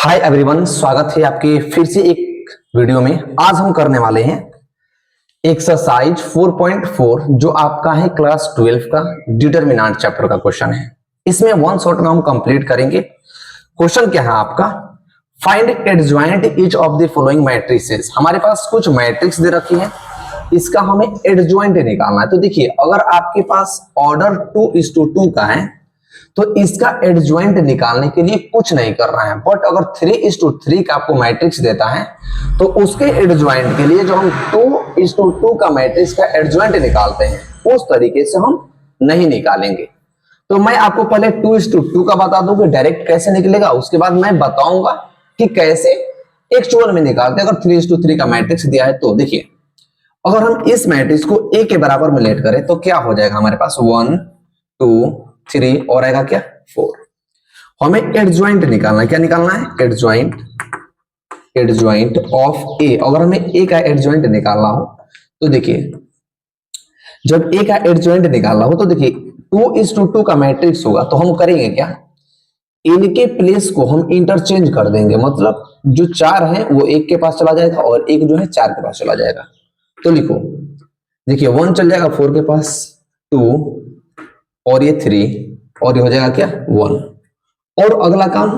Hi everyone, स्वागत है आपके फिर से एक वीडियो में। आज हम करने वाले हैं एक्सरसाइज 4.4 जो आपका है क्लास 12 का डिटरमिनेंट चैप्टर का क्वेश्चन है। इसमें वन शॉट में हम कंप्लीट करेंगे। क्वेश्चन क्या है आपका, find adjoint each of the following matrices. हमारे पास कुछ मैट्रिक्स दे रखी है, इसका हमें एडजॉइंट निकालना है। तो देखिए, अगर आपके पास ऑर्डर 2:2 का है तो इसका एडजॉइंट निकालने के लिए कुछ नहीं कर रहा है, बट अगर 3:3 का आपको मैट्रिक्स देता है तो उसके एडजॉइंट के लिए जो हम 2:2 का मैट्रिक्स का एडजॉइंट निकालते हैं उस तरीके से हम नहीं निकालेंगे। तो मैं आपको पहले 2:2 का बता दूं कि डायरेक्ट कैसे निकलेगा, उसके बाद मैं बताऊंगा कि कैसे एक्चुअल में निकालते हैं अगर 3:3 का मैट्रिक्स दिया है। तो देखिए, अगर हम इस मैट्रिक्स को a के बराबर में लेट करें तो क्या हो जाएगा, हमारे पास 1 2 3 और आएगा क्या 4। हमें एडजॉइंट निकालना है। क्या निकालना है? एडजॉइंट ऑफ ए। अगर हमें ए का एडजॉइंट निकालना हो तो देखिए, जब ए का एडजॉइंट निकालना हो तो देखिए 2:2 का मैट्रिक्स होगा तो हम करेंगे क्या, इनके प्लेस को हम इंटरचेंज कर देंगे। मतलब जो 4 है वो 1 के पास चला जाएगा और 1 जो है 4 के पास चला जाएगा। तो लिखो, देखिए 1 चल जाएगा 4 के पास, 2 और ये 3 और ये हो जाएगा क्या 1। और अगला काम,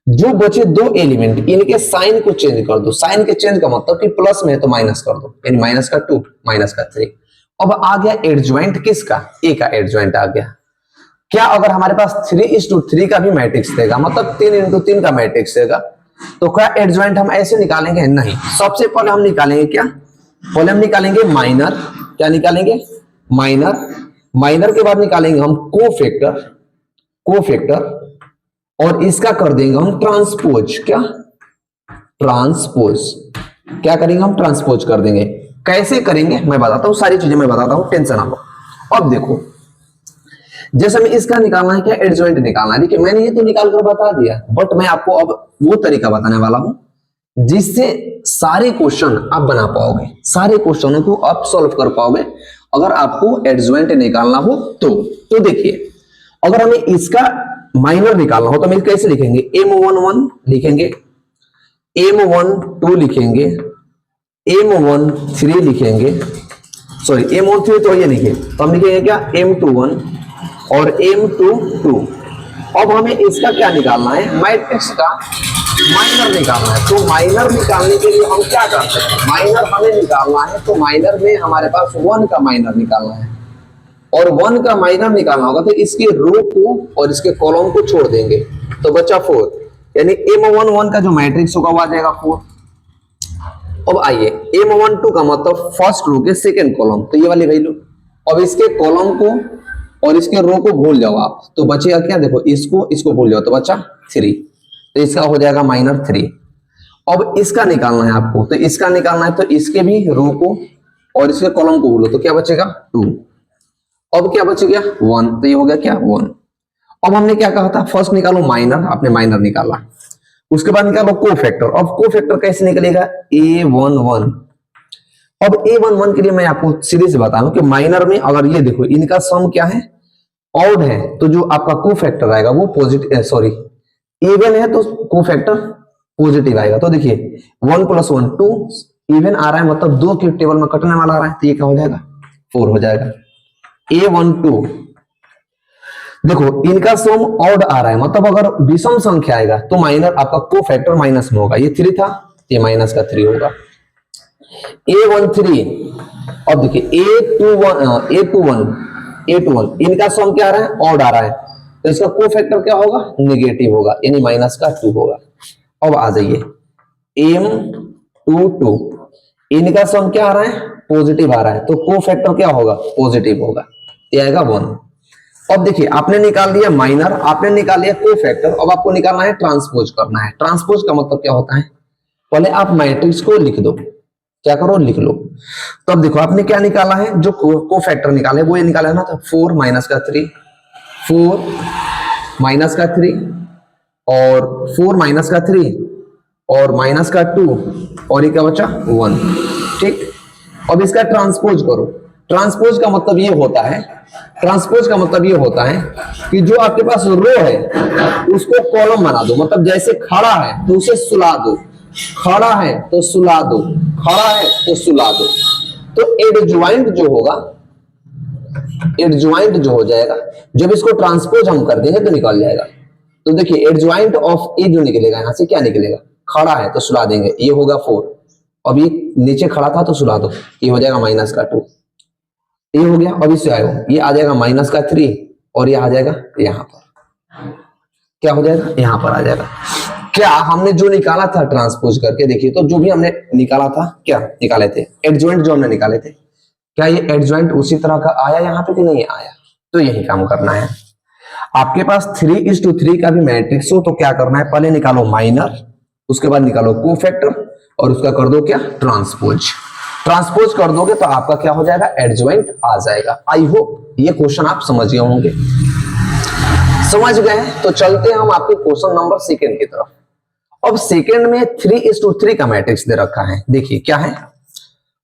जो बचे 2 एलिमेंट इनके साइन को चेंज कर दो। साइन के चेंज का मतलब कि प्लस में है तो माइनस कर दो, यानी माइनस का 2 माइनस का 3। अब आ गया एडजॉइंट किसका, ए का एडजॉइंट आ गया। क्या अगर हमारे पास 3:3 का भी मैट्रिक्स देगा, मतलब 3:3 का मैट्रिक्स देगा, तो क्या एडजॉइंट हम ऐसे निकालेंगे? नहीं। सबसे पहले हम निकालेंगे क्या, पहले हम निकालेंगे माइनर। क्या निकालेंगे? माइनर के बाद निकालेंगे हम कोफैक्टर और इसका कर देंगे हम ट्रांसपोज। क्या करेंगे हम? ट्रांसपोज कर देंगे। कैसे करेंगे मैं बताता हूं, सारी चीजें मैं बताता हूं, टेंशन ना लो। अब देखो, जैसे हमें इसका निकालना है, क्या एडजॉइंट निकालना है। देखिए मैंने ये तो निकाल कर बता दिया, बट मैं आपको अब वो तरीका बताने वाला हूं जिससे सारे क्वेश्चन आप बना पाओगे, सारे क्वेश्चनों को आप सॉल्व कर पाओगे अगर आपको एडजॉइंट निकालना हो तो देखिए, अगर हमें इसका माइनर निकालना हो तो हम कैसे लिखेंगे, m11 लिखेंगे, m12 लिखेंगे, m13 लिखेंगे, सॉरी m13 तो ये लिखे, तो हम लिखेंगे क्या m21 और m22। अब हमें इसका क्या निकालना है, मैट्रिक्स का माइनर निकालना है। तो माइनर निकालने के लिए हम क्या करते हैं, माइनर हमें निकालना है तो माइनर में हमारे पास 1 का माइनर निकालना है, और 1 का माइनर निकालना होगा तो इसके रो को और इसके कॉलम को छोड़ देंगे तो बचा 4, यानी m11 का जो मैट्रिक्स होगा वो आ जाएगा 4। अब आइए, m12 का मतलब फर्स्ट रो के सेकंड कॉलम, तो ये वाली वैल्यू। अब इसके कॉलम को और इसके रो को भूल जाओ आप, तो बचेगा क्या, देखो इसको भूल जाओ तो बचा 3, तो इसका हो जाएगा -3। अब इसका निकालना है आपको, तो इसका निकालना है तो इसके भी रो को और इसके कॉलम को भूलो, तो क्या बचेगा 2। अब क्या बच गया 1, तो ये हो गया क्या 1। अब हमने क्या कहा था, फर्स्ट निकालो माइनर, आपने माइनर निकाला, उसके बाद निकालो कोफैक्टर। अब कोफैक्टर कैसे निकलेगा, a11। अब a11 के लिए मैं आपको सीधे से बता दूं कि माइनर में अगर ये देखो इनका सम क्या है, ऑड है, तो जो आपका कोफैक्टर आएगा वो पॉजिटिव, सॉरी इवन है तो कोफैक्टर पॉजिटिव आएगा। तो देखिए 1 + 1 2, इवन आ रहा है मतलब 2 के टेबल में कटने वाला आ रहा है, तो ये क्या हो जाएगा 4 हो जाएगा। a12 देखो इनका सम ऑड आ रहा है, मतलब अगर विषम संख्या आएगा तो माइनर आपका कोफैक्टर माइनस में होगा। ये 3 था, ये माइनस का 3 होगा। a13, अब देखिए a21 इनका सम क्या आ रहा है, ऑड आ रहा है, तो इसका कोफैक्टर क्या होगा, नेगेटिव होगा, यानी -2 होगा। अब आ जाइए m22, इनका सम क्या आ रहा है, पॉजिटिव आ रहा है, तो कोफैक्टर क्या होगा, पॉजिटिव होगा, ये आएगा 1। अब देखिए आपने निकाल दिया माइनर, आपने निकाल लिया कोफैक्टर, अब आपको निकालना है ट्रांसपोज करना है। ट्रांसपोज का मतलब क्या होता है, पहले आप मैट्रिक्स को लिख दो, क्या करो लिख लो। तो अब देखो आपने क्या निकाला है, जो कोफैक्टर निकाले वो ये निकाला है ना, तो 4 - का 3, 4 - का 3 और 4 - का 3 और -2 और ये क्या बचा 1। ठीक, अब इसका ट्रांसपोज करो। ट्रांसपोज का मतलब ये होता है, ट्रांसपोज का मतलब ये होता है कि जो आपके पास रो है उसको कॉलम बना दो, मतलब जैसे खड़ा है तो उसे सुला दो, खड़ा है तो सुला दो, खड़ा है तो सुला दो। तो एडजॉइंट जो होगा, एडजॉइंट जो हो जाएगा, जब इसको ट्रांसपोज हम कर देंगे तो निकल जाएगा। तो देखिए एडजॉइंट ऑफ ए जो निकलेगा, यहां से क्या निकलेगा, खड़ा है तो सुला देंगे, ये होगा 4, अब ये नीचे खड़ा था तो सुला दो, ये हो जाएगा -2, ये हो गया। अब इससे आयो ये आ जाएगा -3 और ये आ जाएगा यहां पर, क्या हो जाएगा, यहां पर आ जाएगा। क्या हमने जो निकाला था ट्रांसपोज करके, देखिए तो जो भी हमने निकाला था, क्या निकाले थे, एडजॉइंट जो हमने निकाले थे, क्या ये एडजॉइंट उसी तरह का आया यहाँ पे कि नहीं आया? तो यही काम करना है। आपके पास 3:3 का भी मैट्रिक्स हो तो क्या करना है, पहले निकालो माइनर, उसके बाद निकालो कोफैक्टर और उसका कर दो क्या, ट्रांसपोज। ट्रांसपोज कर दोगे तो आपका क्या हो जाएगा, एडजॉइंट आ जाएगा। आई होप ये क्वेश्चन आप समझ गए होंगे। समझ गए तो चलते हैं हम आपके क्वेश्चन नंबर सेकंड की तरफ। अब सेकंड में 3:3 का मैट्रिक्स दे रखा है, देखिए क्या है,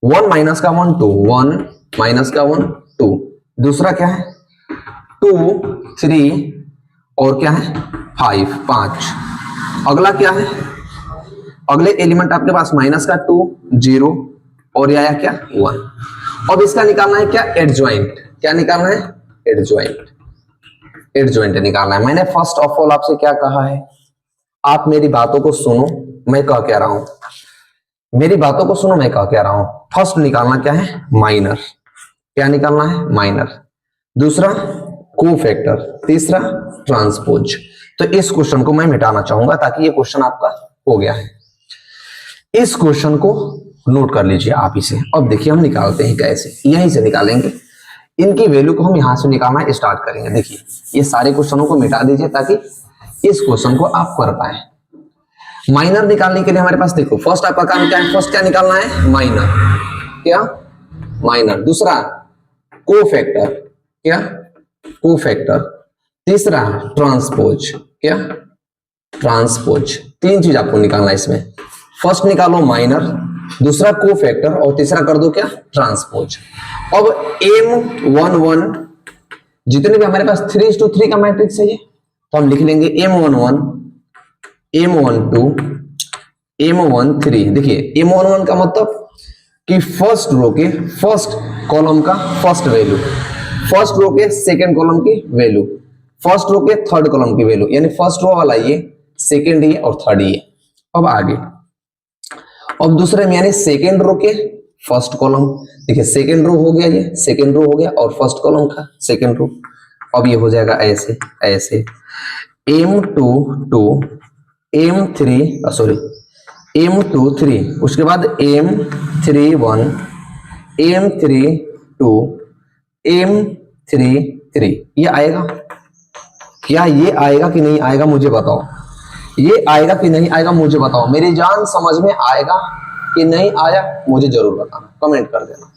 1 - 1 2, 1 - 1 2, दूसरा क्या है 2 3 और क्या है 5। अगला क्या है, अगले एलिमेंट आपके पास -2 0 और ये आया क्या 1। अब इसका निकालना है क्या, एडजॉइंट। क्या निकालना है, एडजॉइंट, एडजॉइंट निकालना है। मैंने फर्स्ट ऑफ ऑल आपसे क्या कहा है, आप मेरी बातों को सुनो, मैं क्या रहा हूं, मेरी बातों को सुनो, मैं क्या रहा हूं। फर्स्ट निकालना क्या है, माइनर। क्या निकालना है, माइनर। दूसरा कोफैक्टर, तीसरा ट्रांसपोज। तो इस क्वेश्चन को मैं मिटाना चाहूंगा ताकि ये क्वेश्चन आपका हो गया है। इस क्वेश्चन को नोट कर लीजिए आप इसे। अब देखिए हम निकालते हैं कैसे, यहीं से निकालेंगे, इनकी वैल्यू को हम यहां से निकालना स्टार्ट करेंगे। देखिए ये सारे क्वेश्चनों को मिटा दीजिए ताकि इस क्वेश्चन को आप कर पाए। माइनर निकालने के लिए हमारे पास देखो फर्स्ट आपका काम क्या है, फर्स्ट क्या निकालना है, माइनर। क्या, माइनर। दूसरा कोफैक्टर, क्या, कोफैक्टर। तीसरा ट्रांसपोज, क्या, ट्रांसपोज। 3 चीज आपको निकालना है इसमें, फर्स्ट निकालो माइनर, दूसरा कोफैक्टर और तीसरा कर दो क्या, ट्रांसपोज। अब M11 जितने भी हमारे पास 3:3 का मैट्रिक्स है ये, तो हम लिख लेंगे M11 M12 M13। देखिए M11 का मतलब कि फर्स्ट रो के फर्स्ट कॉलम का फर्स्ट वैल्यू, फर्स्ट रो के सेकंड कॉलम की वैल्यू, फर्स्ट रो के थर्ड कॉलम की वैल्यू, यानी फर्स्ट रो वाला ये, सेकंड ये और थर्ड ये। अब आगे, अब दूसरे में यानी सेकंड रो के फर्स्ट कॉलम, देखिए सेकंड रो हो गया, ये सेकंड रो हो गया और फर्स्ट कॉलम का सेकंड रो। अब ये हो जाएगा ऐसे ऐसे, M22 M3 सॉरी M23, उसके बाद M31 M32 M33। ये आएगा क्या, ये आएगा कि नहीं आएगा मुझे बताओ, ये आएगा कि नहीं आएगा मुझे बताओ, मेरी जान समझ में आएगा कि नहीं आया मुझे जरूर बताना, कमेंट कर देना।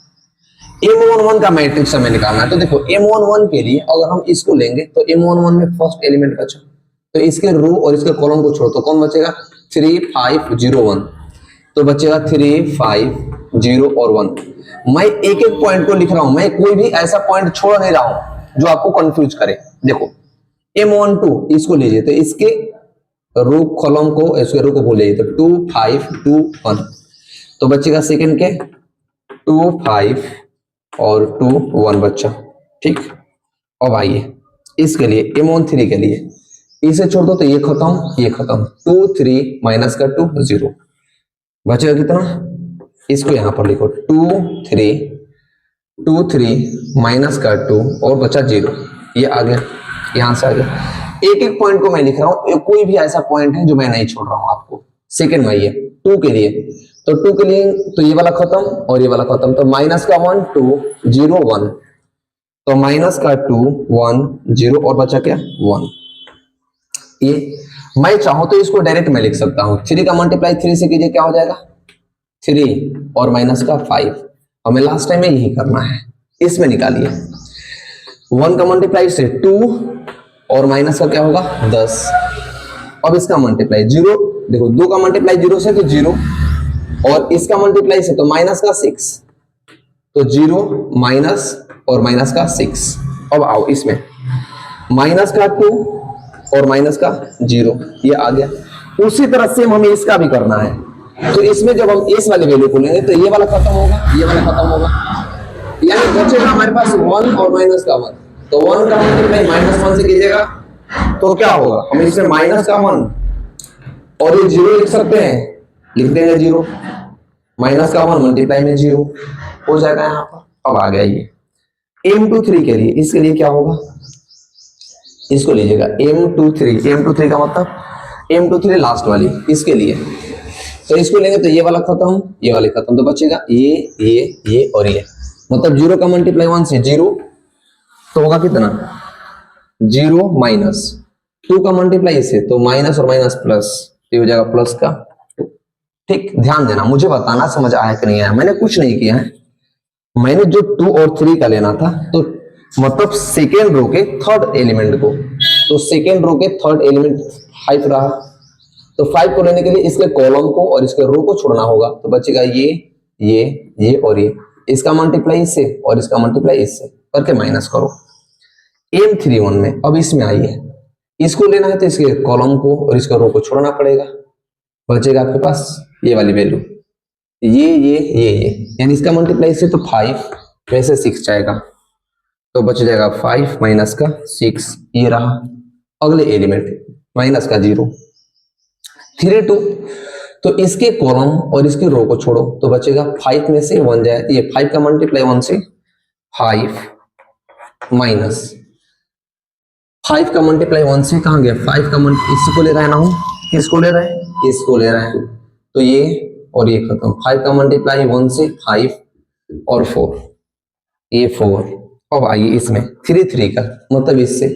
M11 का मैट्रिक्स हमें निकालना है। तो देखो M11 के लिए अगर हम इसको लेंगे तो M11 में फर्स्ट एलिमेंट का छोड़, तो इसके रो और इसके कॉलम को छोड़ तो कौन बचेगा, 3 5 0 1, तो बचेगा 3 5 0 और 1। मैं एक एक पॉइंट को लिख रहा हूं, मैं कोई भी ऐसा पॉइंट छोड़ नहीं रहा हूं जो आपको कंफ्यूज करे। देखो M12 इसको लीजिए तो इसके रो कॉलम को, इसके रो को भूल जाइए, तो 2 5 2 1, तो बचेगा सेकंड के 2 5 और 2 1 बच्चा, ठीक। अब आइए इसके लिए M13 के लिए, इसे छोड़ दो तो ये खत्म, ये खत्म, 2 3 माइनस का 2 0, बचेगा कितना, इसको यहां पर लिखो 2 3 माइनस का 2 और बचा 0, ये आ गया, यहां से आ गया। एक एक पॉइंट को मैं लिख रहा हूं, कोई भी ऐसा पॉइंट है जो मैं नहीं छोड़ रहा हूं आपको। सेकंड में ये 2 के लिए, तो 2 के लिए तो ये वाला खत्म और ये वाला खत्म, तो माइनस का 1 2 0 1, तो माइनस का 2 1 0 और बचा क्या 1। ये मैं चाहूं तो इसको डायरेक्ट मैं लिख सकता हूं, 3 का मल्टीप्लाई 3 से कीजिए, क्या हो जाएगा 3 और माइनस का 5। हमें लास्ट टाइम में यही करना है, इसमें निकालिए 1 का मल्टीप्लाई से 2 और माइनस का क्या होगा 10। अब इसका मल्टीप्लाई 0, देखो 2 का मल्टीप्लाई 0 से तो 0 और इसका मल्टीप्लाई से तो माइनस का 6, तो 0 माइनस और माइनस का 6। अब आओ इसमें माइनस का 2 और माइनस का 0, ये आ गया। उसी तरह से हमें इसका भी करना है। तो इसमें जब हम इस वाले वैल्यू को लेंगे तो ये वाला खत्म होगा, ये वाला खत्म होगा, यानी बचेगा हमारे पास 1 और माइनस का 1। तो 1 का मल्टीप्लाई -1 से कीजिएगा तो क्या होगा, हम इसमें माइनस का 1 और ये 0 लिख सकते हैं, लिख देंगे 0, माइनस का 1 मल्टीप्लाई में 0 हो जाएगा यहाँ पर। अब आ गया ये m23 के लिए, इसके लिए क्या होगा, इसको लीजिएगा m23 का मतलब m23 लास्ट वाली, इसके लिए तो इसको लेंगे तो ये वाला खत्म, ये वाले खत्म, तो बचेगा ये और ये, मतलब 0 का मल्टीप्लाई 1 से 0 तो होगा कितना 0 माइनस 2 का मल्टीप्लाई इससे तो माइनस और माइनस प्लस, ये हो जाएगा प्लस का 2। ठीक, ध्यान देना, मुझे बताना समझ आया कि नहीं आया, मैंने कुछ नहीं किया है, मैंने जो 2 और 3 का लेना था तो मतलब सेकेंड रो के थर्ड एलिमेंट को, तो सेकेंड रो के थर्ड एलिमेंट 5 रहा, तो 5 को लेने के लिए इसके कॉलम को और इसके रो को छोड़ना होगा, तो बचेगा ये और ये, इसका मल्टीप्लाई इससे और इसका मल्टीप्लाई इससे करके माइनस करो m31 में। अब इसमें आइए, इसको लेना है तो इसके कॉलम को और इसके रो को छोड़ना पड़ेगा, बचेगा आपके पास ये वाली वैल्यू, ये यानी इसका मल्टीप्लाई इससे तो 5 वैसे 6 जाएगा, तो बच जाएगा 5 माइनस का 6, ये रहा अगले एलिमेंट माइनस का 0 32, तो इसके कॉलम और इसके रो को छोड़ो तो बचेगा 5 में से 1 जाए, ये 5 का मल्टीप्लाई 1 से 5 माइनस 5 का मल्टीप्लाई 1 से कहां गया 5 का इसको ले रहा है ना, हम किसको ले रहे हैं, इसको ले रहे हैं, तो ये और ये खत्म, 5 का मल्टीप्लाई 1 से 5 और 4, ये 4। अब आइए इसमें 3 का मतलब इससे,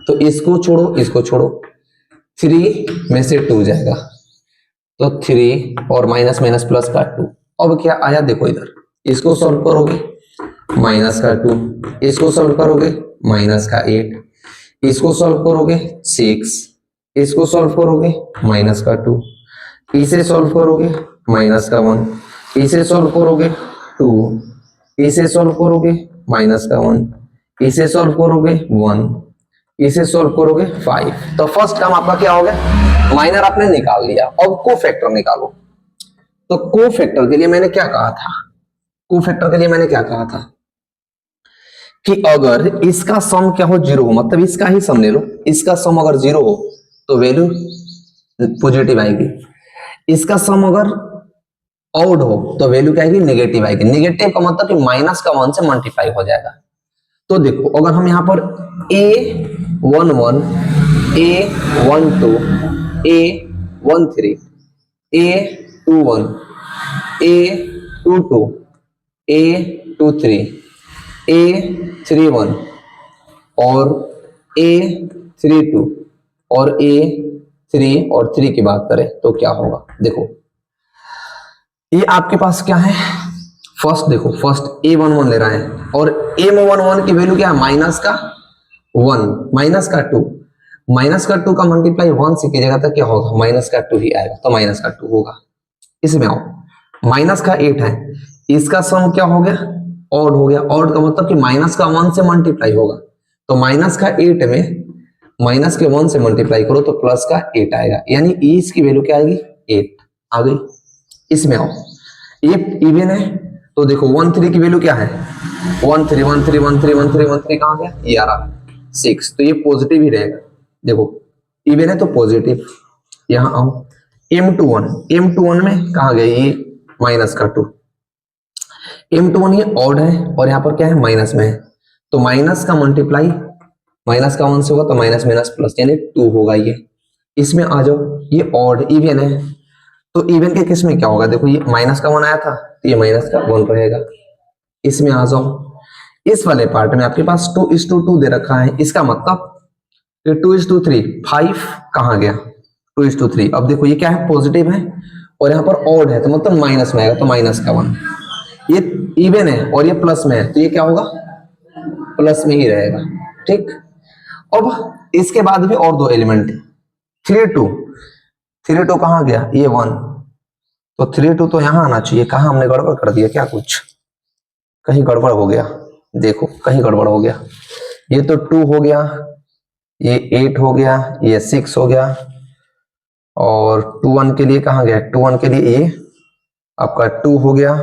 तो इसको छोड़ो 3 में से 2 जाएगा, तो 3 और माइनस माइनस प्लस का 2। अब क्या आया देखो इधर, इसको सॉल्व करोगे माइनस का 2, इसको सॉल्व करोगे माइनस का 8, इसको सॉल्व करोगे 6, इसको सॉल्व करोगे माइनस का 2, इसे सॉल्व करोगे माइनस का 1, इसे सॉल्व करोगे 2, इसे सॉल्व करोगे माइनस का 1, इसे सॉल्व करोगे 1, इसे सॉल्व करोगे 5। तो फर्स्ट काम आपका क्या हो गया, माइनर आपने निकाल लिया। अब कोफैक्टर निकालो, तो कोफैक्टर के लिए मैंने क्या कहा था, कि अगर इसका सम क्या हो 0 हो, मतलब इसका ही सम ले लो, इसका सम अगर 0 हो तो वैल्यू पॉजिटिव आएगी, इसका सम अगर ऑड हो तो वैल्यू क्या आएगी, नेगेटिव आएगी। नेगेटिव का मतलब कि माइनस का 1 से मल्टीप्लाई हो जाएगा। तो देखो अगर हम यहाँ पर a11 a12 a13 a21 a22 a23 a31 और a32 और a3 और 3 की बात करें तो क्या होगा, देखो ये आपके पास क्या है, फर्स्ट देखो, फर्स्ट a11 ले रहा है और m11 की वैल्यू क्या है, माइनस का 1 माइनस का 2, माइनस का 2 का मल्टीप्लाई 1 से कीजिएगा तो क्या होगा, माइनस का 2 ही आएगा, तो माइनस का 2 होगा। इसमें आओ, माइनस का 8 है, इसका सम क्या हो गया, ऑड हो गया, ऑड का मतलब कि माइनस का 1 से मल्टीप्लाई होगा, तो माइनस का 8 में माइनस के 1 से मल्टीप्लाई करो तो प्लस का 8 आएगा, यानी इसकी वैल्यू क्या आएगी, 8 आ गई। इसमें आओ, ये इवन है तो देखो 13 की वैल्यू क्या है, 13 13 13 13 13 कहां गया, ये आ रहा 6, तो ये पॉजिटिव ही रहेगा। देखो इवन है तो पॉजिटिव, यहां आओ m21 में कहा गया, ये माइनस का 2, m21 ये ऑड है और यहाँ पर क्या है, माइनस में है, तो माइनस का मल्टीप्लाई माइनस का 1 से होगा तो माइनस माइनस प्लस यानी 2 होगा ये। इसमें आ जाओ, ये ऑड इवन है तो इवन के केस में क्या होगा, देखो ये माइनस का 1 आया था तो ये माइनस का 1 रहेगा। इसमें आ जाओ, इस वाले पार्ट में आपके पास 2:2 दे रखा है, इसका मतलब 2:3, 5 कहां गया 2:3। अब देखो ये क्या है, पॉजिटिव है और यहाँ पर ऑड है तो मतलब माइनस में आएगा, तो माइनस का 1, ये इवन है और ये प्लस में है तो ये क्या होगा, प्लस में ही रहेगा। ठीक, अब इसके बाद भी और 2 एलिमेंट 3:2 कहां गया, ये 1, तो 3:2 तो यहां आना चाहिए, कहां हमने गड़बड़ कर दिया क्या कुछ, कहीं गड़बड़ हो गया, देखो कहीं गड़बड़ हो गया। ये तो 2 हो गया, ये 8 हो गया, ये 6 हो गया, और 2 1 के लिए कहाँ गया, 2 1 के लिए ये आपका 2 हो गया,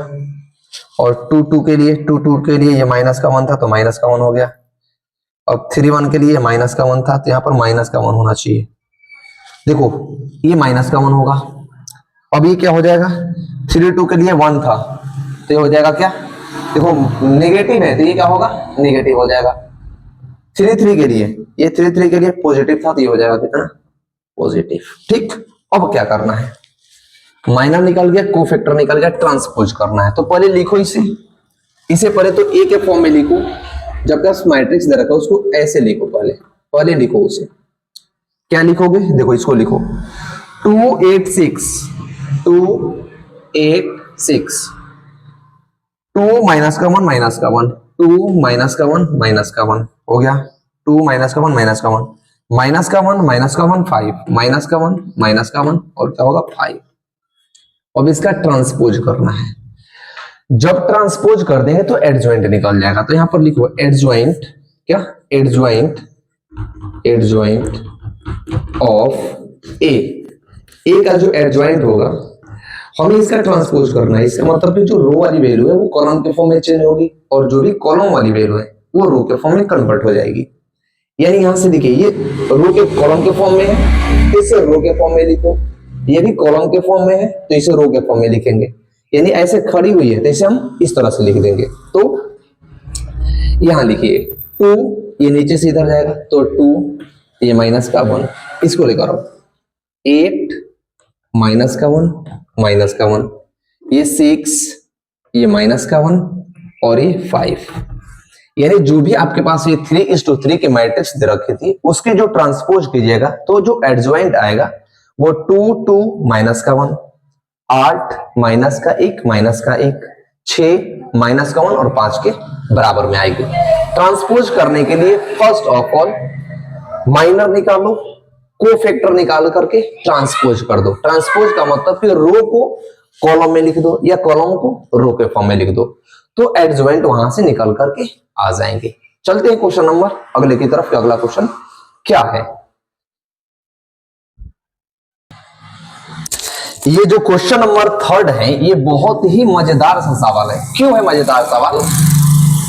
और 2 2 के लिए 2 2 के लिए ये माइनस का 1 था तो माइनस का 1 हो गया। अब 3 1 के लिए माइनस का 1 था तो यहाँ पर माइनस का 1 होना चाहिए। देखो ये माइनस का 1 होगा। अब ये क्या हो जाएगा, 3 2 के लिए 1 था तो ये हो जाएगा क्या, देखो नेगेटिव है तो ये क्या होगा, नेगेटिव हो जाएगा। 3 3 के लिए, ये 3 3 के लिए पॉजिटिव था तो ये हो जाएगा कितना, पॉजिटिव। ठीक, अब क्या करना है, माइनर निकल गया, कोफैक्टर निकल गया, ट्रांसपोज करना है। तो पहले लिखो इसे पहले तो ए के फॉर्म में लिखो, जब तक मैट्रिक्स दे रखा है उसको ऐसे लिखो, पहले लिखो उसे। क्या लिखोगे, देखो इसको लिखो 2 8 6 2 8 6, 2 माइनस का 1 माइनस का 1, 2 माइनस का 1 माइनस का 1 हो गया, 2 माइनस का 1 माइनस का 1, माइनस का 1 माइनस का 1 5, माइनस का 1 माइनस का 1 और क्या होगा 5। अब इसका ट्रांसपोज करना है। जब ट्रांसपोज कर देंगे तो एडजॉइंट निकल जाएगा। तो यहां पर लिखो एडजॉइंट, क्या एडजॉइंट, एडजॉइंट ऑफ ए का जो एडजॉइंट होगा हमें इसका ट्रांसपोज करना है। इसका मतलब कि जो रो वाली वैल्यू है वो कॉलम के फॉर्म में चेंज होगी और जो भी कॉलम वाली वैल्यू है वो रो के फॉर्म में कन्वर्ट हो जाएगी। यानी यहां से देखिए ये रो के कॉलम के फॉर्म में है, इसे रो के फॉर्म में लिखो, ये भी कॉलम के फॉर्म में है तो इसे रो के फॉर्म में लिखेंगे। यानी ऐसे खड़ी हुई है तो इसे हम इस तरह से लिख देंगे। तो यहां लिखिए 2, ये नीचे से इधर जाएगा तो 2, ये माइनस का 1, इसको लेकर आओ 8 माइनस का 1 माइनस का 1, ये 6, ये माइनस का 1 और ये 5। यानी जो भी आपके पास ये 3:3 के मैट्रिक्स दे रखी थी उसके जो ट्रांसपोज कीजिएगा तो जो एडजॉइंट आएगा वो 2 2 माइनस का 1, 8 माइनस का 1 माइनस का 1, 6 माइनस का 1 और 5 के बराबर में आएगी। ट्रांसपोज करने के लिए फर्स्ट ऑफ ऑल माइनर निकालो, कोफैक्टर निकाल करके ट्रांसपोज कर दो। ट्रांसपोज का मतलब कि रो को कॉलम में लिख दो या कॉलम को रो के फॉर्म में लिख दो तो एडजॉइंट वहां से निकल करके आ जाएंगे। चलते हैं क्वेश्चन नंबर अगले की तरफ। अगला क्वेश्चन क्या है, ये जो क्वेश्चन नंबर 3 है ये बहुत ही मजेदार सा सवाल है। क्यों है मजेदार सवाल,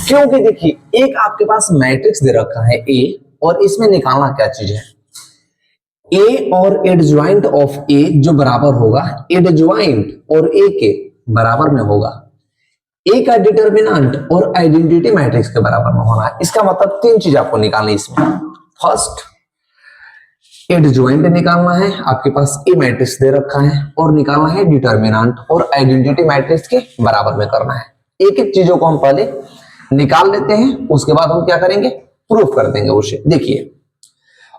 क्योंकि देखिए एक आपके पास मैट्रिक्स दे रखा है ए और इसमें निकालना क्या चीज है, ए और एडजॉइंट ऑफ ए जो बराबर होगा एडजॉइंट और ए के बराबर में होगा, ए का डिटरमिनेंट और आइडेंटिटी मैट्रिक्स के बराबर में होना है। इसका मतलब 3 चीज आपको निकालनी इसमें। फर्स्ट एडजॉइंट निकालना है, आपके पास ए मैट्रिक्स दे रखा है, और निकालना है डिटरमिनेंट और आइडेंटिटी मैट्रिक्स के बराबर में करना है। एक एक चीजों को हम पहले निकाल लेते हैं, उसके बाद हम क्या करेंगे, प्रूफ कर देंगे उसे। देखिए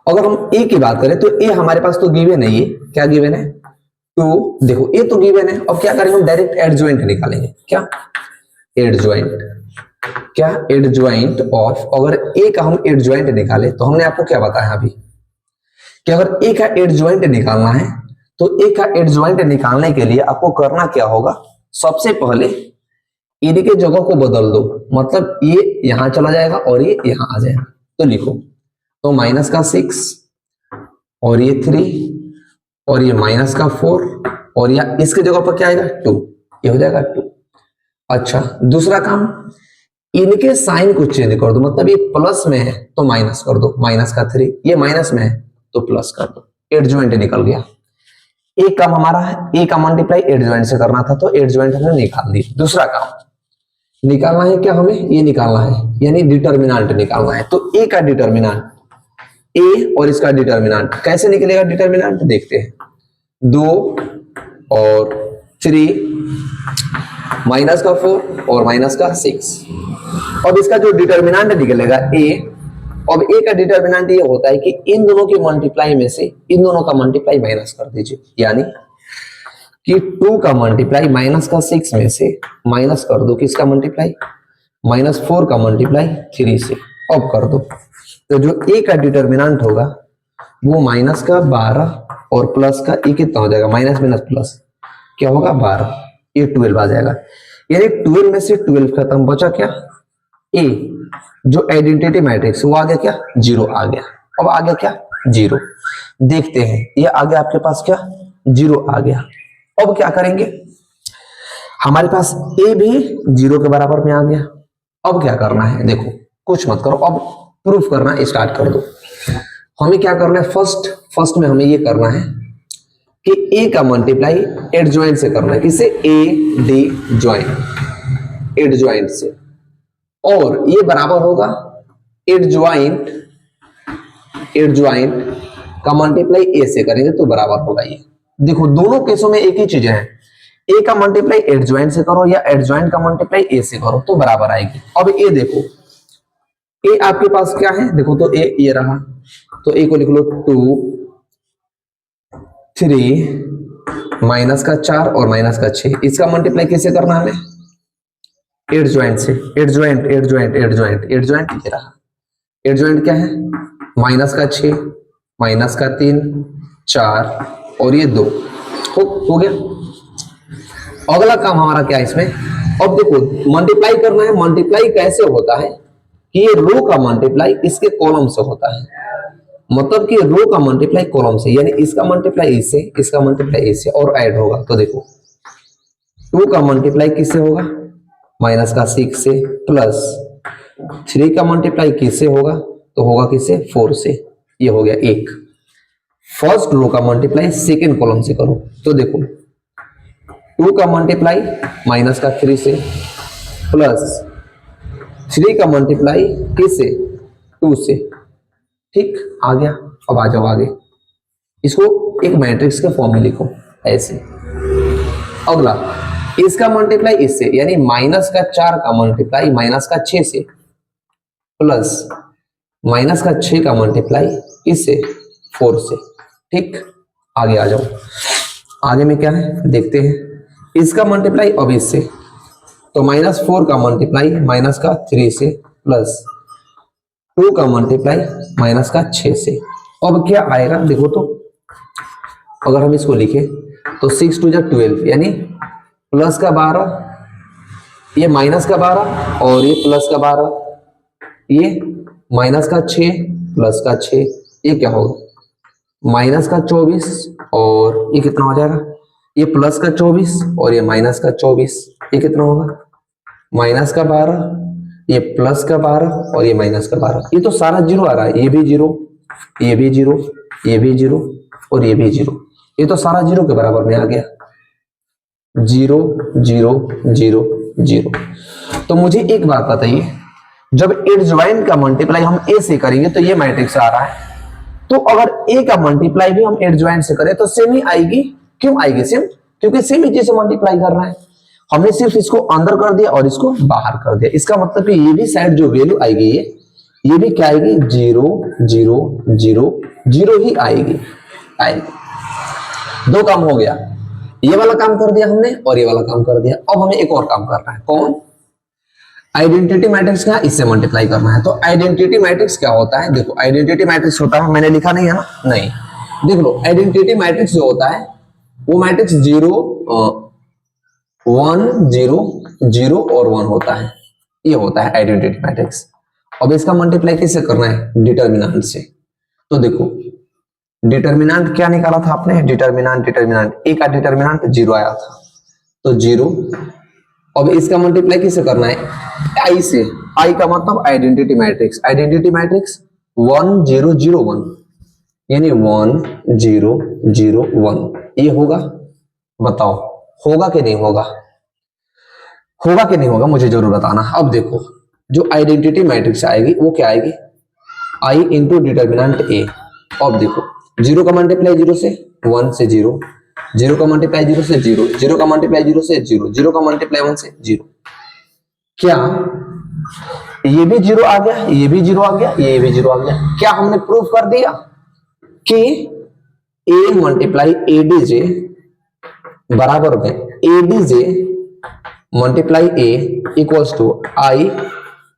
अगर हम ए की बात करें तो ए हमारे पास तो गिवन है, ये क्या गिवन है 2, देखो ए तो गिवन है। अब क्या करेंगे, हम डायरेक्ट एडजॉइंट निकालेंगे। क्या एडजॉइंट, क्या एडजॉइंट ऑफ, अगर ए का हम एडजॉइंट निकाले तो हमने आपको क्या बताया अभी कि अगर ए का एडजॉइंट निकालना है तो ए का एडजॉइंट निकालने के लिए आपको करना क्या होगा, सबसे पहले ए के जगह को बदल दो, मतलब ये यहां चला जाएगा और ये यहां आ जाएगा। तो लिखो तो माइनस का 6 और ये 3 और ये माइनस का 4 और या इसके जगह पर क्या आएगा 2, ये हो जाएगा 2। अच्छा दूसरा काम, इनके साइन को चेंज कर दो, मतलब ये प्लस में है तो माइनस कर दो, माइनस का 3, ये माइनस में है तो प्लस कर दो, एडजॉइंट निकल गया। एक काम हमारा है, ए का मल्टीप्लाई एडजॉइंट से करना था तो एडजॉइंट हमने निकाल दी। दूसरा काम निकालना है क्या, हमें ये निकालना है यानी डिटरमिनेंट निकालना है। तो ए का डिटरमिनेंट, ए और इसका डिटरमिनेंट कैसे निकलेगा, डिटरमिनेंट देखते हैं 2 और 3, माइनस का 4 और माइनस का 6। अब इसका जो डिटरमिनेंट निकलेगा ए, अब ए का डिटरमिनेंट ये होता है कि इन दोनों की मल्टीप्लाई में से इन दोनों का मल्टीप्लाई माइनस कर दीजिए, यानी कि 2 का मल्टीप्लाई माइनस का 6 में से माइनस कर दो, किसका मल्टीप्लाई, माइनस 4 का मल्टीप्लाई 3 से, अब कर दो। तो जो ए का डिटरमिनेंट होगा वो माइनस का 12 और प्लस का, ये कितना हो जाएगा, माइनस माइनस प्लस क्या होगा 12, ये 12 आ जाएगा। यानी 12 में से 12 खत्म, बचा क्या ए, जो आइडेंटिटी मैट्रिक्स वो आ गया क्या 0 आ गया। अब आ गया क्या 0, देखते हैं ये आ गया आपके पास क्या 0 आ गया। अब क्या करेंगे, हमारे पास ए भी 0 के बराबर में आ गया। अब क्या करना है, देखो कुछ मत करो, अब प्रूफ करना स्टार्ट कर दो। हमें क्या करना है, फर्स्ट में हमें ये करना है कि ए का मल्टीप्लाई एडजॉइंट से करना है, किससे ए डी ज्वाइंट, एडजॉइंट से, और ये बराबर होगा एडजॉइंट का मल्टीप्लाई ए से करेंगे तो बराबर होगा ये। देखो दोनों केसों में एक ही चीज है, ए का मल्टीप्लाई एडजॉइंट से करो या एडजॉइंट का मल्टीप्लाई ए से करो तो बराबर आएगी। अब ए देखो, ए आपके पास क्या है, देखो तो ए ये रहा, तो ए को लिख लो 2 3 माइनस का 4 और माइनस का 6, इसका मल्टीप्लाई कैसे करना है हमें एडजॉइंट से, एडजॉइंट ये रहा, एडजॉइंट क्या है माइनस का 6 माइनस का 3 4 और ये 2 हो गया। अगला काम हमारा क्या है इसमें, अब देखो मल्टीप्लाई करना है। मल्टीप्लाई कैसे होता है कि ये रो का मल्टीप्लाई इसके कॉलम से होता है, मतलब कि रो का मल्टीप्लाई कॉलम से, यानी इसका मल्टीप्लाई इससे, इसका मल्टीप्लाई इससे और ऐड होगा। तो देखो 2 का मल्टीप्लाई किससे होगा माइनस का 6 से, प्लस 3 का मल्टीप्लाई किससे होगा तो होगा किससे 4 से, ये हो गया 1। फर्स्ट रो का मल्टीप्लाई सेकेंड कॉलम से करो, तो देखो 2 का मल्टीप्लाई माइनस का 3 से, प्लस 3 का मल्टीप्लाई किससे 2 से, ठीक आ गया। अब आ जाओ आगे, इसको एक मैट्रिक्स के फॉर्म में लिखो ऐसे। अगला इसका मल्टीप्लाई इससे, यानी माइनस का 4 का मल्टीप्लाई माइनस का 6 से, प्लस माइनस का 6 का मल्टीप्लाई इससे 4 से, ठीक। आगे आ जाओ, आगे में क्या है देखते हैं, इसका मल्टीप्लाई अब इससे, तो माइनस 4 का मल्टीप्लाई माइनस का 3 से, प्लस 2 का मल्टीप्लाई माइनस का 6 से। अब क्या आएगा देखो तो, अगर हम इसको लिखे तो 6 2 12, यानी प्लस का 12, ये माइनस का 12 और ये प्लस का 12, ये माइनस का 6 प्लस का 6, ये क्या होगा माइनस का 24 और ये कितना हो जाएगा, ये प्लस का 24 और ये माइनस का 24, ये कितना होगा माइनस का 12, ये प्लस का 12 और ये माइनस का 12। ये तो सारा जीरो आ रहा है, ये भी जीरो, ये भी जीरो, ये भी जीरो और ये भी जीरो, ये तो सारा जीरो के बराबर में आ गया, 0 0 0 0। तो मुझे एक बात बताइए, जब एडजॉइंट का मल्टीप्लाई हम ए से करेंगे तो ये मैट्रिक्स आ रहा है, तो अगर ए का मल्टीप्लाई भी हम एडजॉइंट से करें तो सेम ही आएगी। क्यों आएगी सेम, क्योंकि सेम ही चीज से मल्टीप्लाई कर रहा है। हमने सिर्फ इसको अंदर कर दिया और इसको बाहर कर दिया, इसका मतलब कि ये भी साइड जो वैल्यू आएगी ये भी क्या आएगी 0 0 0 0 ही आएगी। दो काम हो गया, ये वाला काम कर दिया हमने और ये वाला काम कर दिया। अब हमें एक और काम करना है, कौन, आइडेंटिटी मैट्रिक्स का इससे मल्टीप्लाई करना है। तो आइडेंटिटी मैट्रिक्स क्या होता है, देखो आइडेंटिटी मैट्रिक्स होता है, मैंने लिखा नहीं है ना, नहीं देख लो, आइडेंटिटी मैट्रिक्स जो होता है वो मैट्रिक्स 0 1 0 0 और 1 होता है, ये होता है आइडेंटिटी मैट्रिक्स। अब इसका मल्टीप्लाई कैसे करना है, डिटर्मिनेंट से। तो देखो डिटर्मिनेंट क्या निकाला था आपने, डिटर्मिनेंट ए का डिटर्मिनेंट 0 आया था, तो 0। अब इसका मल्टीप्लाई किससे करना है, आई से, आई का मतलब आइडेंटिटी मैट्रिक्स, 1 0 0 1, यानी 1 0 0 1, ये होगा, बताओ होगा कि नहीं होगा, होगा कि नहीं होगा, मुझे जरूर बताना। अब देखो जो आइडेंटिटी मैट्रिक्स आएगी वो क्या आएगी, आई इंटू डिटर्मिनेंट ए। अब देखो 0 का मल्टीप्लाई 0 से, 1 से 0, 0 का मल्टीप्लाई 0 से 0, 0 का मल्टीप्लाई 0 से 0, 0 का मल्टीप्लाई 1 से 0। क्या ये भी 0 आ गया, ये भी 0 आ गया, ये भी 0 आ गया। क्या हमने प्रूफ कर दिया कि a मल्टीप्लाई एडीजे बराबर में adj multiply a equals to I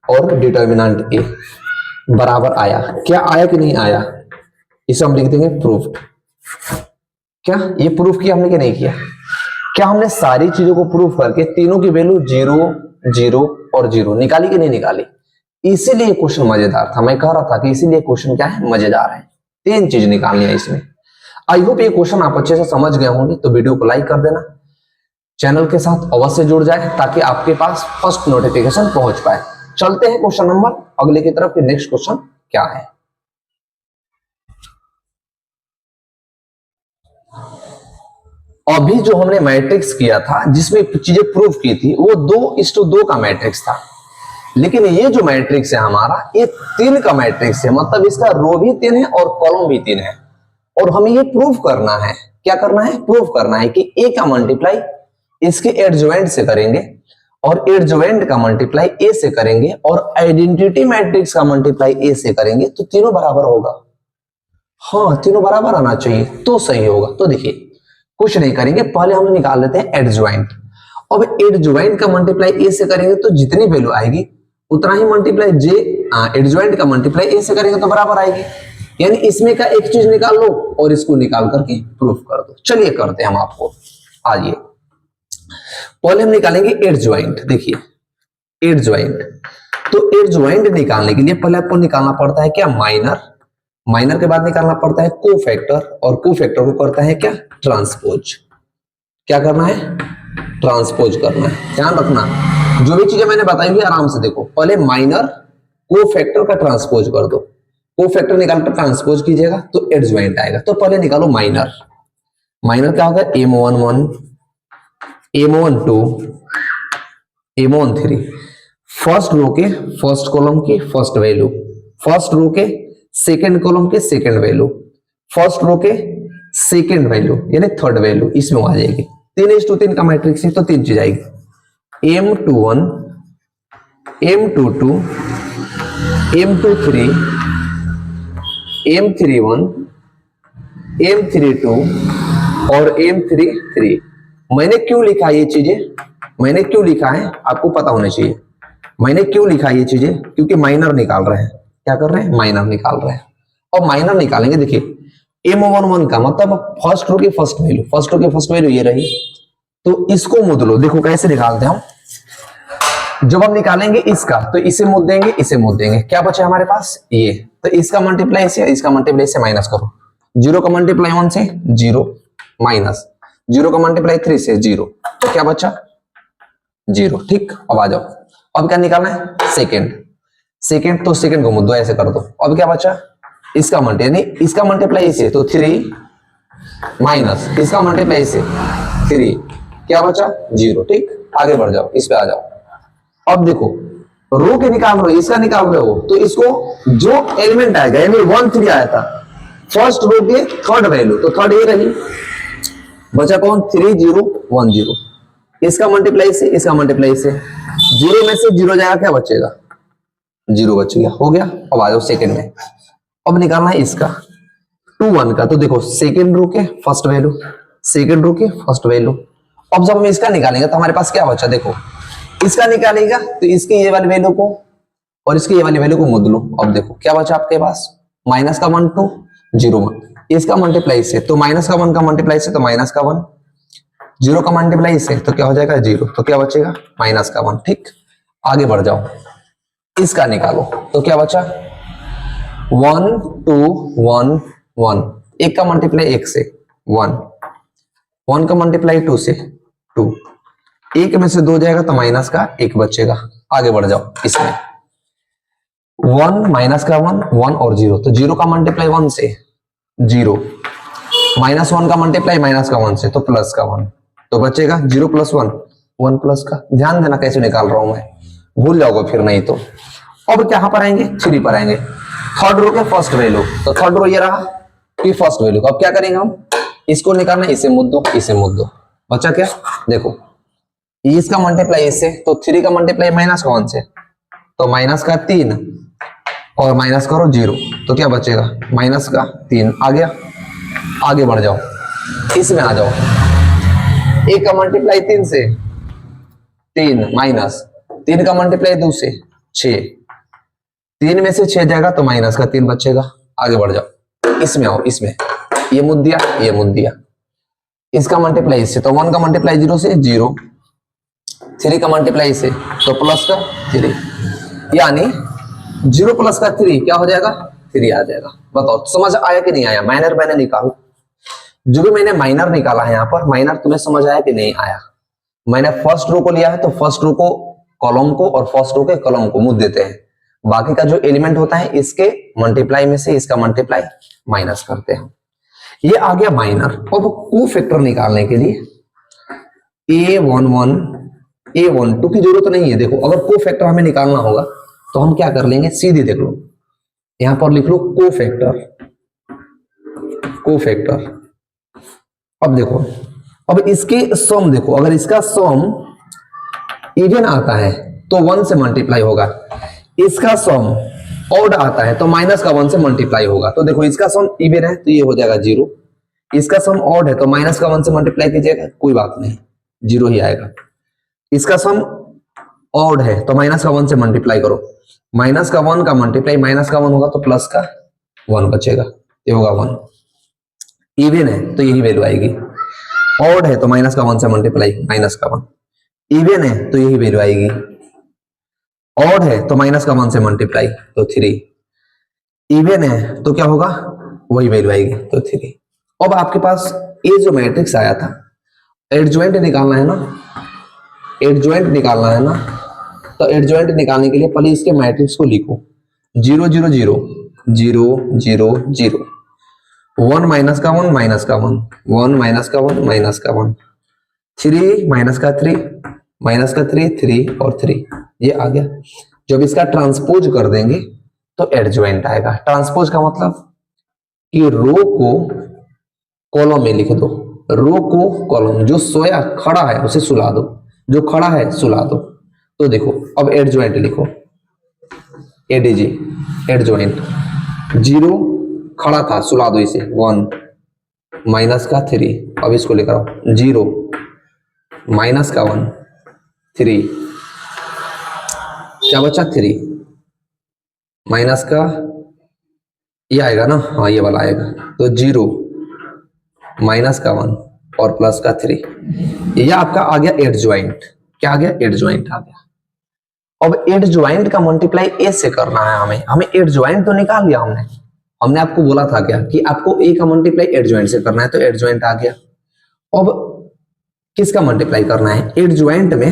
और डिटर्मिनेंट a बराबर आया। क्या आया कि नहीं आया, इसे हम लिख देंगे प्रूफ। क्या ये प्रूफ किया हमने कि नहीं किया, क्या हमने सारी चीजों को प्रूव करके तीनों की वैल्यू 0 0 और 0 निकाली कि नहीं निकाली? इसीलिए क्वेश्चन मजेदार था। मैं कह रहा था कि इसीलिए क्वेश्चन क्या है, मजेदार है। 3 चीज निकालनी है इसमें। आई होप ये क्वेश्चन आप अच्छे से समझ गए होंगे। तो वीडियो को लाइक कर देना, चैनल के साथ अवश्य जुड़ जाए ताकि आपके पास फर्स्ट नोटिफिकेशन पहुंच पाए। चलते हैं क्वेश्चन नंबर अगले की तरफ कि नेक्स्ट क्वेश्चन क्या है। अभी जो हमने मैट्रिक्स किया था जिसमें चीजें प्रूव की थी वो 2:2 का मैट्रिक्स था, लेकिन ये जो मैट्रिक्स है हमारा ये 3 का मैट्रिक्स है। मतलब इसका रो भी 3 है और कॉलम भी 3 है। और हमें ये प्रूव करना है, क्या करना है, प्रूव करना है कि ए का मल्टीप्लाई इसके एडजॉइंट से करेंगे और एडजॉइंट का मल्टीप्लाई ए से करेंगे और आइडेंटिटी मैट्रिक्स का मल्टीप्लाई ए से करेंगे तो तीनों बराबर होगा। हाँ, तीनों बराबर आना चाहिए तो सही होगा। तो देखिए कुछ नहीं करेंगे, पहले हम निकाल लेते हैं एडजॉइंट। अब एडजॉइंट का मल्टीप्लाई ए से करेंगे तो जितनी वैल्यू आएगी उतना ही मल्टीप्लाई एडजॉइंट का मल्टीप्लाई ए से करेंगे तो बराबर आएगी। यानी इसमें का एक चीज निकाल लो और इसको निकाल करके प्रूफ कर दो। चलिए करते हैं हम आपको। आइए पहले हम निकालेंगे एडजॉइंट। देखिए एडजॉइंट, तो एडजॉइंट निकालने के लिए पहले आपको निकालना पड़ता है क्या, माइनर। माइनर के बाद निकालना पड़ता है कोफैक्टर और कोफैक्टर को करता है क्या, ट्रांसपोज। क्या करना है, ट्रांसपोज करना है। ध्यान रखना जो भी चीजें मैंने बताई हुई आराम से देखो। पहले माइनर कोफैक्टर का ट्रांसपोज कर दो, कोफैक्टर निकाल कर ट्रांसपोज कीजिएगा तो एडजॉइंट आएगा। तो पहले निकालो माइनर। माइनर क्या होगा, m11 m12 m13। First row के फर्स्ट कॉलम की फर्स्ट वैल्यू, फर्स्ट रो के सेकेंड कॉलम के सेकेंड वैल्यू, फर्स्ट रो के सेकेंड वैल्यू यानी थर्ड वैल्यू इसमें आ जाएगी। 3:3 का मैट्रिक्स है तो 3 चीज आएगी, m21 m22 m23 m31 m32 और m33। मैंने क्यों लिखा ये चीजें, मैंने क्यों लिखा है आपको पता होना चाहिए। मैंने क्यों लिखा ये चीजें, क्योंकि माइनर निकाल रहे हैं। क्या कर रहे हैं, माइनर निकाल रहे हैं। और माइनर निकालेंगे, देखिए m11 का मतलब फर्स्ट रो की फर्स्ट वैल्यू, फर्स्ट रो की फर्स्ट वैल्यू ये रही। तो इसको मुद लो। देखो कैसे निकालते हैं हम। जब हम निकालेंगे इसका तो इसे मुद देंगे, इसे मुद देंगे, क्या बचे हमारे पास ये। तो इसका मल्टीप्लाई से, इसका मल्टीप्लाई से माइनस करो। 0 का मल्टीप्लाई 1 से 0 माइनस 0 का मल्टीप्लाई 3 से 0, तो क्या बचा 0। ठीक, अब आ जाओ। अब क्या निकालना है, सेकेंड। सेकेंड तो सेकेंड को मुद्दो ऐसे कर दो। अब क्या बचा, इसका मल्टीप्लाई, यानी इसका मल्टीप्लाई से तो 3 माइनस इसका मल्टीप्लाई से 3, क्या बचा 0। ठीक, आगे बढ़ जाओ, इस पे आ जाओ। अब देखो रो के निकाल रहे हो, इसका निकाल रहे हो तो इसको जो एलिमेंट आएगा, यानी 1 3 आया था फर्स्ट रो के थर्ड वैल्यू, तो थर्ड ये रही, बचा कौन 3 0 1 0। इसका मल्टीप्लाई से, इसका मल्टीप्लाई से 0 में से 0 जाएगा, क्या बचेगा 0 बच गया, हो गया। अब आ जाओ सेकेंड में। अब निकालना है इसका 2 1 का। तो देखो सेकेंड रो के फर्स्ट वैल्यू, सेकेंड रो के फर्स्ट वैल्यू। अब जब हम इसका निकालेंगे तो हमारे पास क्या बचा, देखो इसका निकालेगा तो इसके ये वाली वैल्यू को और इसके ये वाली वैल्यू को मुद लो। अब देखो क्या बचा आपके पास, माइनस का 1 2 0 1, इसका मल्टीप्लाई से तो माइनस का 1 का मल्टीप्लाई से तो माइनस का 1, 0 का मल्टीप्लाई से तो क्या हो जाएगा 0, तो क्या बचेगा माइनस का 1। ठीक, आगे बढ़ जाओ, इसका निकालो तो क्या बचा 1 2 1 1, एक का मल्टीप्लाई 1 से 1, 1 का मल्टीप्लाई 2 से 2, एक में से 2 जाएगा तो माइनस का 1 बचेगा। आगे बढ़ जाओ, इसमें 1 माइनस का 1 1 और 0, तो 0 का मल्टीप्लाई 1 से 0, माइनस 1 का मल्टीप्लाई माइनस का 1 से तो प्लस का 1, तो बचेगा 0 प्लस 1 1 प्लस का। ध्यान देना कैसे निकाल रहा हूं मैं, भूल जाओगे फिर नहीं तो। अब क्या पर आएंगे, 3 पर आएंगे, थर्ड रो के फर्स्ट वैल्यू, तो थर्ड रो ये रहा कि फर्स्ट वैल्यू। अब क्या करेंगे हम, इसको निकालना, इसे मुद दो, इसे मुद दो, बचा क्या, देखो इसका मल्टीप्लाई इससे तो 3 का मल्टीप्लाई माइनस का 1 से तो माइनस का 3 और माइनस करो 0, तो क्या बचेगा माइनस का 3। आ गया, आगे बढ़ जाओ, इसमें आ जाओ, 1 का मल्टीप्लाई 3 से 3 माइनस 3 का मल्टीप्लाई 2 से 6, 3 में से 6 जाएगा तो माइनस का 3 बचेगा। आगे बढ़ जाओ, इसमें आओ, इसमें ये मुद दिया, ये मुद दिया, इसका मल्टीप्लाई इससे, तो 1 का मल्टीप्लाई 0 से 0, 3 का मल्टीप्लाई इससे तो प्लस का 3, यानी 0 प्लस का 3 क्या हो जाएगा, 3 आ जाएगा। बताओ समझ आया कि नहीं आया? माइनर मैंने निकाला, जो भी मैंने माइनर निकाला है यहाँ पर, माइनर तुम्हें समझ आया कि नहीं आया? मैंने फर्स्ट रो को लिया है तो फर्स्ट रो को कॉलम को और फर्स्ट रो के कॉलम को मुद्दे देते हैं, बाकी का जो एलिमेंट होता है इसके मल्टीप्लाई में से इसका मल्टीप्लाई माइनस करते हैं। ये आ गया माइनर। अब को फैक्टर निकालने के लिए A11 A12 की जरूरत नहीं है। देखो अगर को फैक्टर हमें निकालना होगा तो हम क्या कर लेंगे, सीधे देख लो यहां पर लिख लो को फैक्टर, को फैक्टर। अब देखो, अब इसके सम देखो, अगर इसका सम इवन आता है तो 1 से मल्टीप्लाई होगा, इसका सम ऑड आता है तो माइनस का 1 से मल्टीप्लाई होगा। तो देखो इसका सम इवन है तो ये हो जाएगा 0, इसका सम ऑड है तो माइनस का 1 से मल्टीप्लाई कीजिएगा, कोई बात नहीं 0 ही आएगा। इसका सम ऑड है तो माइनस का 1 से मल्टीप्लाई करो, माइनस का 1 का मल्टीप्लाई माइनस का 1 होगा तो प्लस का 1 बचेगा, ये होगा 1। इवन है तो यही वैल्यू आएगी, ऑड है तो माइनस का 1 से मल्टीप्लाई माइनस का 1, इवन है तो यही वैल्यू आएगी, ऑड है तो माइनस का 1 से मल्टीप्लाई तो 3, इवन है तो क्या होगा, वही वैल्यू आएगी तो 3। अब आपके पास ये जो मैट्रिक्स आया था, एडजॉइंट निकालना है ना, एडजॉइंट निकालना है ना, तो एडजॉइंट निकालने के लिए पहले इसके मैट्रिक्स को लिखो 0 0 0 0 0 0, 1 माइनस का 1 माइनस का 1, 1 माइनस का 1 माइनस का 1, 3 माइनस का 3 माइनस का 3 3 और 3, ये आ गया। जब इसका ट्रांसपोज कर देंगे तो एडजॉइंट आएगा। ट्रांसपोज का मतलब कि रो को कॉलम में लिख दो, रो को कॉलम, जो सोया खड़ा है उसे सुला दो, जो खड़ा है सुला दो। तो देखो अब एडजॉइंट लिखो, एडीजी एडजॉइंट, 0 खड़ा था सुला दो इसे, 1 माइनस का 3, अब इसको लेकर आओ 0 माइनस का 1 3, क्या बचा 3 माइनस का, ये आएगा ना, हाँ ये वाला आएगा, तो 0 माइनस का 1 और प्लस का 3, ये आपका आ गया एडजॉइंट। क्या आ गया, एडजॉइंट आ गया। अब एडजॉइंट का मल्टीप्लाई ए से करना है हमें, हमें एडजॉइंट तो निकाल लिया हमने, हमने आपको बोला था क्या कि आपको ए का मल्टीप्लाई एडजॉइंट से करना है, तो एडजॉइंट आ गया। अब किसका मल्टीप्लाई करना है, एडजॉइंट में,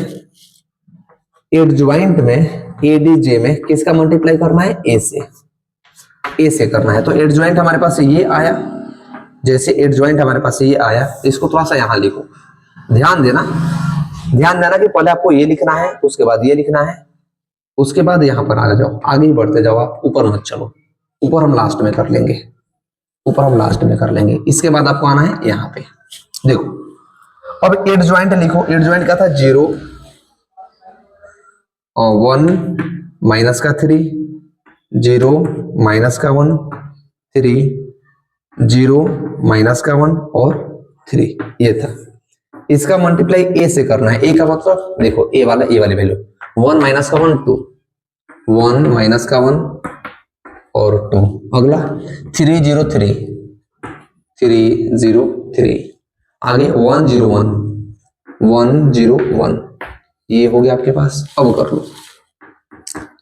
एडजॉइंट में एडीजे में किसका मल्टीप्लाई करना है, ए से, ए से करना है। तो एडजॉइंट हमारे पास ये आया, जैसे एडजॉइंट हमारे पास ये आया, इसको थोड़ा सा यहां लिखो, ध्यान देना, ध्यान देना कि पहले आपको ये लिखना है, उसके बाद ये लिखना है, उसके बाद यहां पर आ जाओ, आगे ही बढ़ते जाओ आप, ऊपर मत चलो, ऊपर हम लास्ट में कर लेंगे, ऊपर हम लास्ट में कर लेंगे। इसके बाद आपको आना है यहाँ पे, देखो अब एडजॉइंट लिखो, एडजॉइंट का था 0 और 1 माइनस का 3, 0 माइनस का 1 3, 0 माइनस का 1 और 3, ये था। इसका मल्टीप्लाई ए से करना है, ए का मतलब देखो ए वाला, ए वाली वैल्यू 1 माइनस का 1 2, 1 माइनस का 1 और 2, अगला 3 0 3 3 0 3, आगे 1 0 1 1 0 1, ये हो गया आपके पास। अब कर लो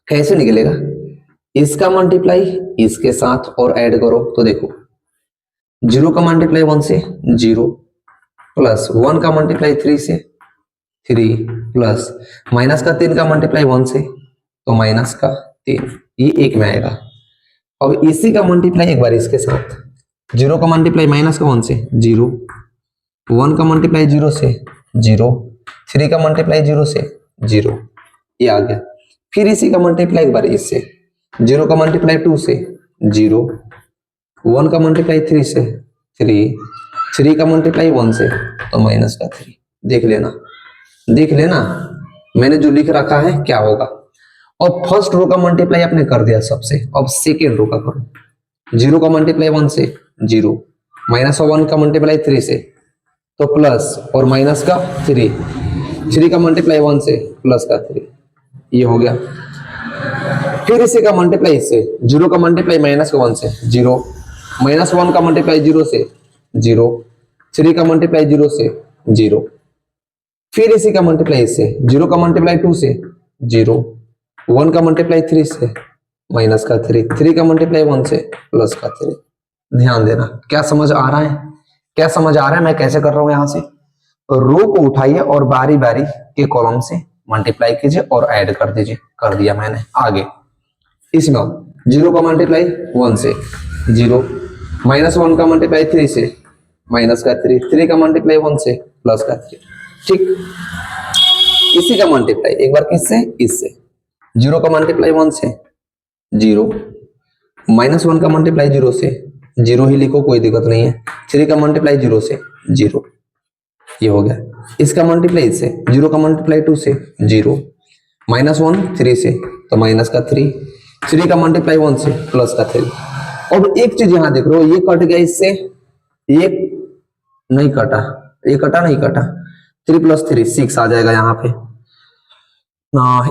कैसे निकलेगा, इसका मल्टीप्लाई इसके साथ और ऐड करो, तो देखो 0 का मल्टीप्लाई 1 से 0, प्लस 1 का मल्टीप्लाई 3 से 3, प्लस माइनस का 3 का मल्टीप्लाई 1 से तो माइनस का 3, ये एक में आएगा। अब इसी का मल्टीप्लाई एक बार इसके साथ, 0 का मल्टीप्लाई माइनस का 1 से 0, 1 का मल्टीप्लाई 0 से 0, 3 का मल्टीप्लाई 0 से 0, ये आ गया। फिर इसी का मल्टीप्लाई एक बार इससे, 0 का मल्टीप्लाई 2 से 0, 1 का मल्टीप्लाई 3 से 3, 3 का मल्टीप्लाई 1 से तो माइनस का 3। देख लेना, देख लेना मैंने जो लिख रखा है क्या होगा। और फर्स्ट रो का मल्टीप्लाई आपने कर दिया सबसे, अब सेकेंड रो का करो, 0 का मल्टीप्लाई 1 से 0, माइनस 1 का मल्टीप्लाई 3 से तो प्लस और माइनस का 3, 3 का मल्टीप्लाई 1 से प्लस का 3, ये हो गया। फिर इसी का मल्टीप्लाई इससे, 0 का मल्टीप्लाई माइनस का 1 से 0, माइनस 1 का मल्टीप्लाई 0 से 0, 3 का मल्टीप्लाई 0 से 0, फिर इसी का मल्टीप्लाई इससे, 0 का मल्टीप्लाई 2 से 0, 1 का मल्टीप्लाई 3 से माइनस का 3, 3 का मल्टीप्लाई 1 से प्लस का 3। ध्यान देना, क्या समझ आ रहा है? क्या समझ आ रहा है मैं कैसे कर रहा हूं? यहां से रो को उठाइए और बारी बारी के कॉलम से मल्टीप्लाई कीजिए और ऐड कर दीजिए। कर दिया मैंने। आगे इसमें 0 का मल्टीप्लाई 1 से 0, माइनस 1 का मल्टीप्लाई 3 से माइनस का 3, 3 का मल्टीप्लाई 1 से प्लस का 3। ठीक, इसी का मल्टीप्लाई एक बार किससे? इससे। 0 का मल्टीप्लाई 1 से 0, माइनस 1 का मल्टीप्लाई 0 से 0 ही लिखो, कोई दिक्कत नहीं है। 3 का मल्टीप्लाई 0 से 0, ये हो गया। इसका मल्टीप्लाई इससे, 0 का मल्टीप्लाई 2 से 0, माइनस 1 3 से तो माइनस का 3, 3 का मल्टीप्लाई 1 से प्लस का 3। अब एक चीज यहां देख रहे हो, ये कट गया इससे, ये नहीं कटा, ये कटा नहीं कटा, 3 प्लस 3 6 आ जाएगा यहाँ पे।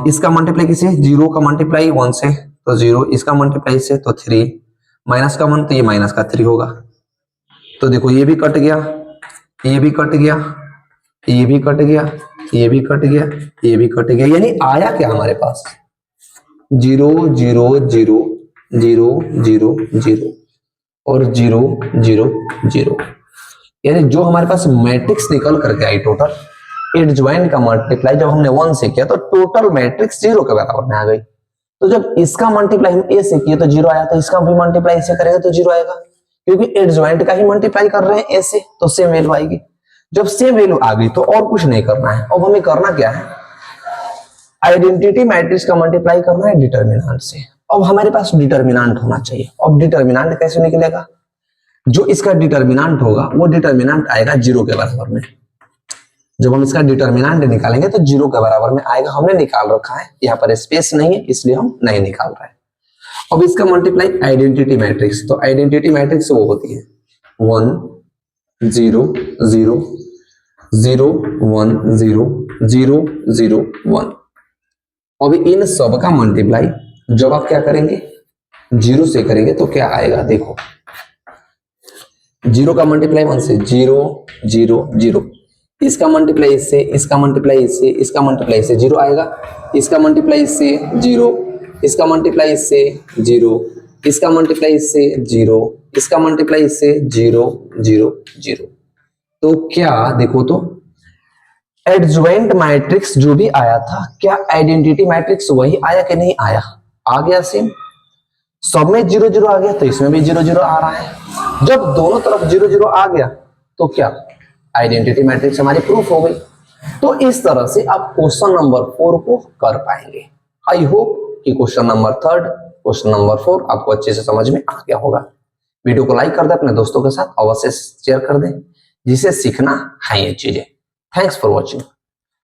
इसका मल्टीप्लाई किसे? 0 का मल्टीप्लाई 1 से तो 0, इसका मल्टीप्लाई से तो 3, माइनस का मन तो ये माइनस का 3 होगा। तो देखो ये भी कट गया, ये भी कट गया, ये भी कट गया, ये भी कट गया, ये भी कट गया, यानी आया क्या हमारे पास? 0 0 0 0 0 0 और 0 0 0, यानी जो हमारे पास मैट्रिक्स निकल करके आई टोटल, एडजॉइंट का मल्टीप्लाई जब हमने 1 से किया तो टोटल मैट्रिक्स 0 के बराबर में आ गई। तो जब इसका मल्टीप्लाई हम ए से किए तो 0 आया, तो इसका भी मल्टीप्लाई से करेंगे तो 0 आएगा, क्योंकि एडजॉइंट का ही मल्टीप्लाई कर रहे हैं ए से, तो सेम वैल्यू आएगी। जब सेम वैल्यू आ गई तो और कुछ नहीं करना है। अब हमें करना क्या है? आइडेंटिटी मैट्रिक्स का मल्टीप्लाई करना है डिटर्मिनेंट से। अब हमारे पास डिटर्मिनेंट होना चाहिए। अब डिटर्मिनेंट कैसे निकलेगा? जो इसका डिटर्मिनेंट होगा वो डिटर्मिनेंट आएगा 0 के बराबर में। जब हम इसका डिटर्मिनेंट निकालेंगे तो 0 के बराबर में आएगा। हमने निकाल रखा है, यहाँ पर स्पेस नहीं है इसलिए हम नहीं निकाल रहे हैं। अब इसका मल्टीप्लाई आइडेंटिटी मैट्रिक्स, तो आइडेंटिटी मैट्रिक्स वो होती है 1 0 0 0 1 0 0 0 1। अब इन सब का मल्टीप्लाई जब आप क्या करेंगे? 0 से करेंगे तो क्या आएगा? देखो 0 का मल्टीप्लाई 1 से 0 0 0, इसका मल्टीप्लाई इससे, इसका मल्टीप्लाई इससे, इसका मल्टीप्लाई इससे 0 आएगा, इसका मल्टीप्लाई इससे 0, इसका मल्टीप्लाई इससे 0, इसका मल्टीप्लाई इससे 0, इसका मल्टीप्लाई इससे 0 0 0। तो क्या देखो तो एडजॉइंट मैट्रिक्स जो भी आया था, क्या आइडेंटिटी मैट्रिक्स वही आया कि नहीं आया? आ गया सेम। सब में 0 0 आ गया तो इसमें भी 0 0 आ रहा है। जब दोनों तरफ 0 0 आ गया तो क्या आइडेंटिटी मैट्रिक्स हमारी प्रूफ हो गई। तो इस तरह से आप क्वेश्चन नंबर 4 को कर पाएंगे। आई होप कि क्वेश्चन नंबर 3, क्वेश्चन नंबर 4 आपको अच्छे से समझ में आ गया होगा। वीडियो को लाइक कर दे, अपने दोस्तों के साथ अवश्य शेयर कर दें, जिसे सीखना है ये चीजें। Thanks for watching.